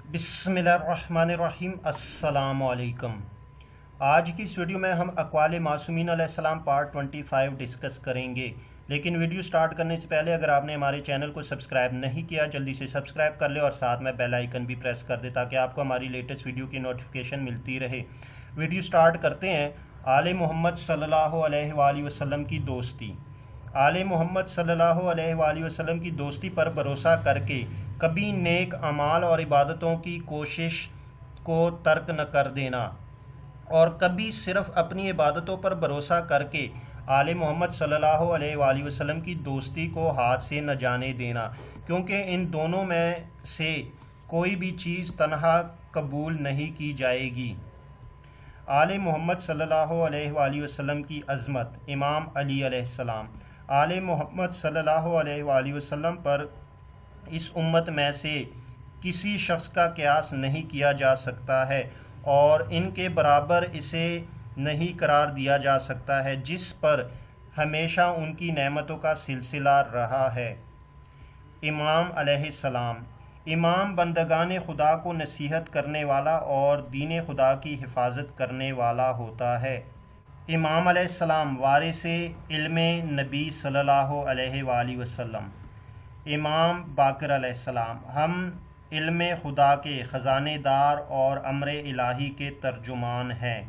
बिस्मिल्लाहिर्रहमानिर्रहीम। अस्सलाम वालेकुम। आज की इस वीडियो में हम अक़वाल मासूमीन अलैहिस्सलाम पार्ट 25 डिस्कस करेंगे। लेकिन वीडियो स्टार्ट करने से पहले अगर आपने हमारे चैनल को सब्सक्राइब नहीं किया जल्दी से सब्सक्राइब कर ले और साथ में बेल आइकन भी प्रेस कर दे ताकि आपको हमारी लेटेस्ट वीडियो की नोटिफिकेशन मिलती रहे। वीडियो स्टार्ट करते हैं। आले मोहम्मद सल्लल्लाहु अलैहि वसल्लम की दोस्ती। आले मोहम्मद सल्लल्लाहु अलैहि वसल्लम की दोस्ती पर भरोसा करके कभी नेक अमाल और इबादतों की कोशिश को तर्क न कर देना और कभी सिर्फ अपनी इबादतों पर भरोसा करके आले मोहम्मद सल्लल्लाहु अलैहि वसल्लम की दोस्ती को हाथ से न जाने देना, क्योंकि इन दोनों में से कोई भी चीज़ तन्हा कबूल नहीं की जाएगी। आले मोहम्मद सल्लल्लाहु अलैहि वसल्लम की अज़मत। इमाम अली अलैहिस्सलाम। आले मोहम्मद सल्लल्लाहु अलैहि वसल्लम पर इस उम्मत में से किसी शख्स का क़यास नहीं किया जा सकता है और इनके बराबर इसे नहीं करार दिया जा सकता है जिस पर हमेशा उनकी नेमतों का सिलसिला रहा है। इमाम अलैहिस्सलाम। इमाम बंदगान खुदा को नसीहत करने वाला और दीन खुदा की हिफाजत करने वाला होता है। इमाम अलैहिस्सलाम वारिसे इल्मे नबी सल्लल्लाहु अलैहि वसल्लम। इमाम बाकर अलैहिस्सलाम। हम इल्मे खुदा के ख़ज़ानेदार और अम्र इलाही के तर्जुमान हैं।